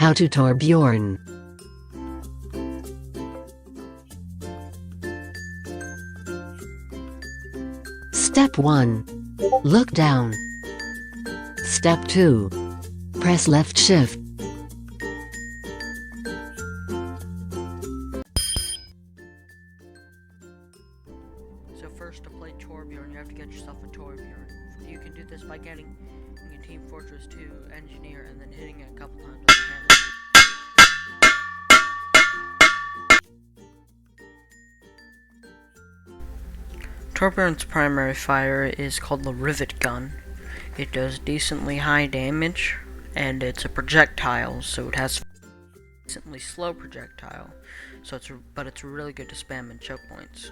How to torburn. Step 1. Look down. Step 2. Press left shift. So first, to play torburn, you have to get yourself a torburn. You can do this by getting a Team Fortress 2 engineer and then hitting it a couple times with the hammer. Torburn's primary fire is called the rivet gun. It does decently high damage, and it's a projectile, so it has decently slow projectile. But it's really good to spam in choke points.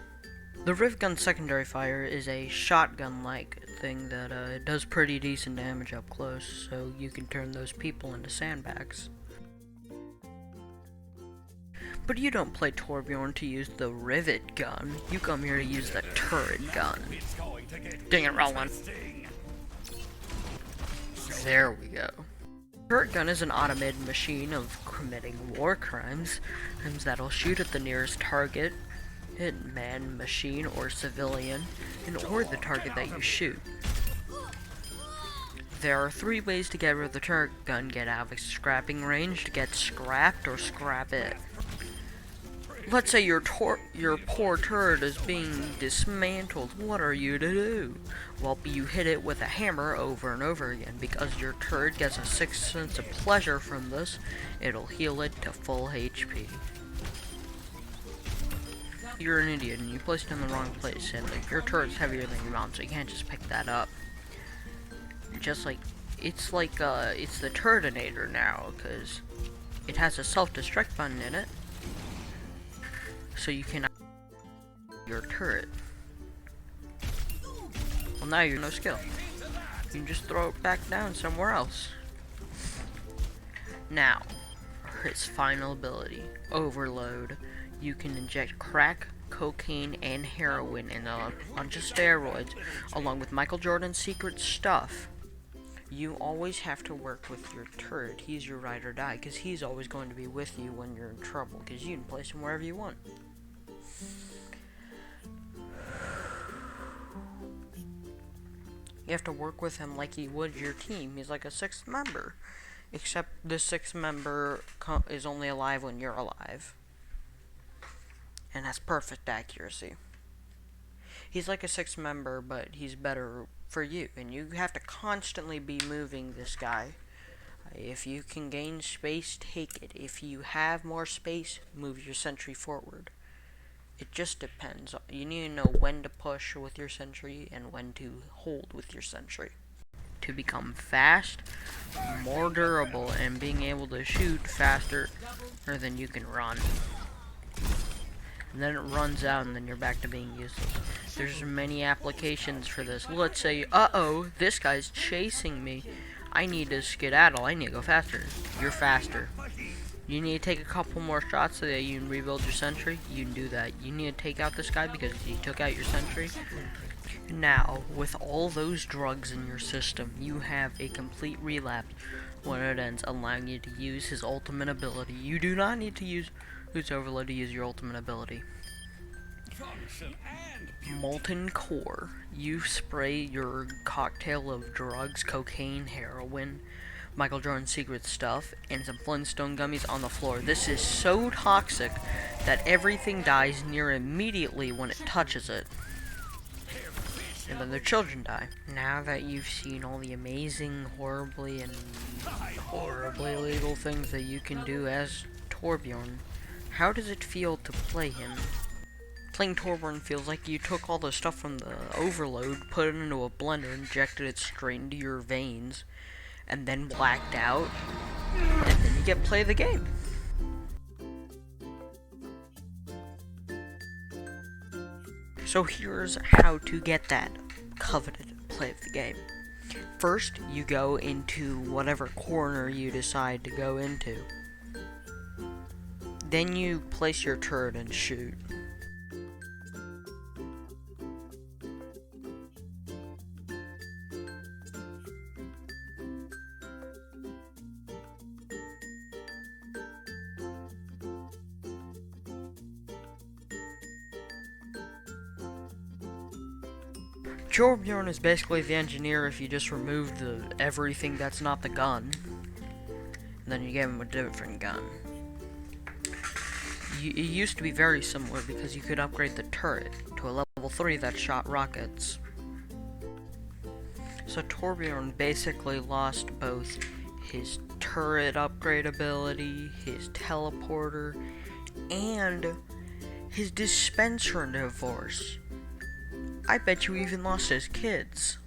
The rivet gun's secondary fire is a shotgun-like thing that does pretty decent damage up close, so you can turn those people into sandbags. But you don't play Torbjorn to use the rivet gun. You come here to use the turret gun. Ding it, rolling. There we go. Turret gun is an automated machine of committing war crimes that'll shoot at the nearest target, man, machine, or civilian, or the target that you shoot. There are 3 ways to get rid of the turret gun: get out of scrapping range, to get scrapped, or scrap it. Let's say your poor turret is being dismantled. What are you to do? Well, you hit it with a hammer over and over again. Because your turret gets a sixth sense of pleasure from this, it'll heal it to full HP. You're an idiot and you placed it in the wrong place, and your turret's heavier than your mount, so you can't just pick that up. It's the Turtinator now, because it has a self-destruct button in it. So you can your turret. Well, now you're no skill. You can just throw it back down somewhere else. Now, its final ability, Overload. You can inject crack, cocaine, and heroin in a bunch of steroids, along with Michael Jordan's secret stuff. You always have to work with your turret. He's your ride or die, because he's always going to be with you when you're in trouble, because you can place him wherever you want. You have to work with him like you would your team. He's like a 6th member. Except the 6th member is only alive when you're alive. And has perfect accuracy. He's like a 6th member, but he's better for you. And you have to constantly be moving this guy. If you can gain space, take it. If you have more space, move your sentry forward. It just depends. You need to know when to push with your sentry and when to hold with your sentry. To become fast, more durable, and being able to shoot faster than you can run. And then it runs out and then you're back to being useless. There's many applications for this. Let's say, uh-oh, this guy's chasing me. I need to skedaddle. I need to go faster. You're faster. You need to take a couple more shots so that you can rebuild your sentry. You can do that. You need to take out this guy because he took out your sentry. Now, with all those drugs in your system, you have a complete relapse when it ends, allowing you to use his ultimate ability. You do not need to use his overload to use your ultimate ability. Molten Core. You spray your cocktail of drugs, cocaine, heroin, Michael Jordan's secret stuff, and some Flintstone gummies on the floor. This is so toxic that everything dies near immediately when it touches it. And then their children die. Now that you've seen all the amazing, horribly illegal things that you can do as Torbjorn, how does it feel to play him? Playing Torburn feels like you took all the stuff from the overload, put it into a blender, injected it straight into your veins, and then blacked out, and then you get to play the game. So here's how to get that coveted play of the game. First, you go into whatever corner you decide to go into. Then you place your turret and shoot. Torbjorn is basically the engineer if you just remove everything that's not the gun. And then you give him a different gun. It used to be very similar because you could upgrade the turret to a level 3 that shot rockets. So Torbjorn basically lost both his turret upgrade ability, his teleporter, and his dispenser in divorce. I bet you even lost his kids.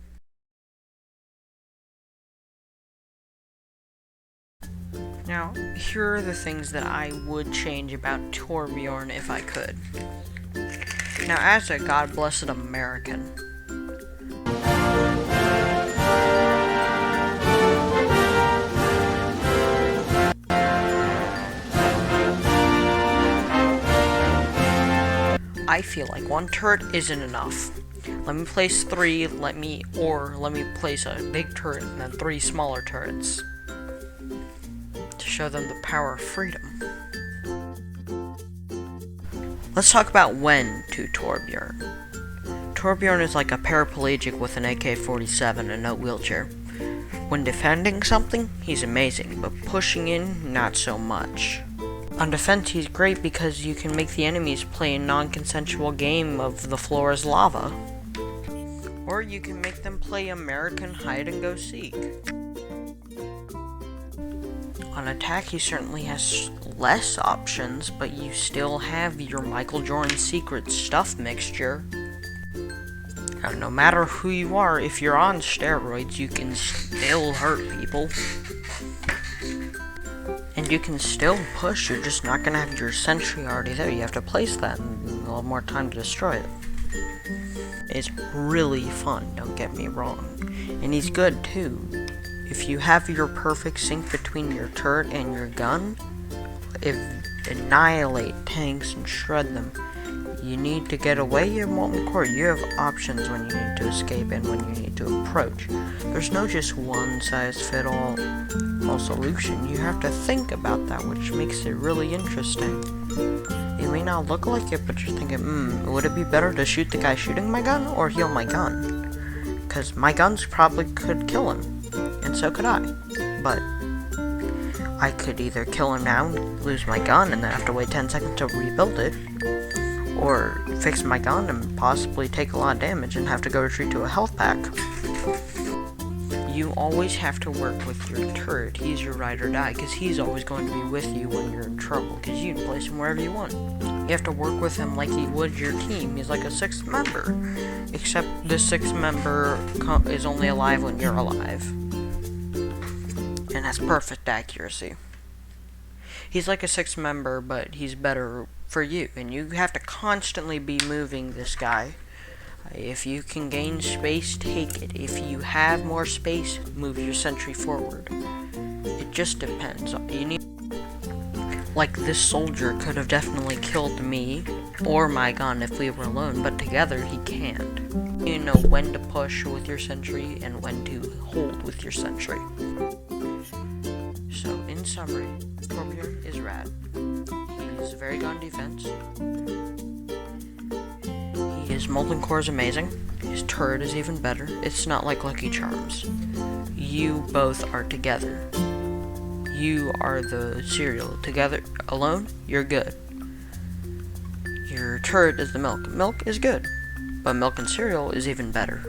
Now, here are the things that I would change about Torbjorn if I could. Now, as a God-blessed American, I feel like one turret isn't enough. Let me place 3, let me place a big turret and then 3 smaller turrets to show them the power of freedom. Let's talk about when to Torbjorn. Torbjorn is like a paraplegic with an AK-47 and no wheelchair. When defending something, he's amazing, but pushing in, not so much. On defense, he's great because you can make the enemies play a non-consensual game of the floor is lava. Or you can make them play American hide-and-go-seek. On attack, he certainly has less options, but you still have your Michael Jordan secret stuff mixture. And no matter who you are, if you're on steroids, you can still hurt people. And you can still push, you're just not going to have your sentry already there. You have to place that and a little more time to destroy it. It's really fun, don't get me wrong. And he's good too. If you have your perfect sync between your turret and your gun, annihilate tanks and shred them. You need to get away, you won't record. You have options when you need to escape and when you need to approach. There's no just one-size-fits-all solution. You have to think about that, which makes it really interesting. It may not look like it, but you're thinking, would it be better to shoot the guy shooting my gun or heal my gun? Because my guns probably could kill him, and so could I. But I could either kill him now, lose my gun, and then have to wait 10 seconds to rebuild it, or fix my gun and possibly take a lot of damage and have to go retreat to a health pack. You always have to work with your turret. He's your ride or die, because he's always going to be with you when you're in trouble, because you can place him wherever you want. You have to work with him like he would your team. He's like a 6th member, except this 6th member is only alive when you're alive, and has perfect accuracy. He's like a 6th member, but he's better for you, and you have to constantly be moving this guy. If you can gain space, take it. If you have more space, move your sentry forward. It just depends. Like, this soldier could have definitely killed me or my gun if we were alone, but together he can't. You know when to push with your sentry and when to hold with your sentry. So, in summary, Torbjorn is rad. He's very good on defense. His molten core is amazing. His turret is even better. It's not like Lucky Charms. You both are together. You are the cereal. Together, alone, you're good. Your turret is the milk. Milk is good, but milk and cereal is even better.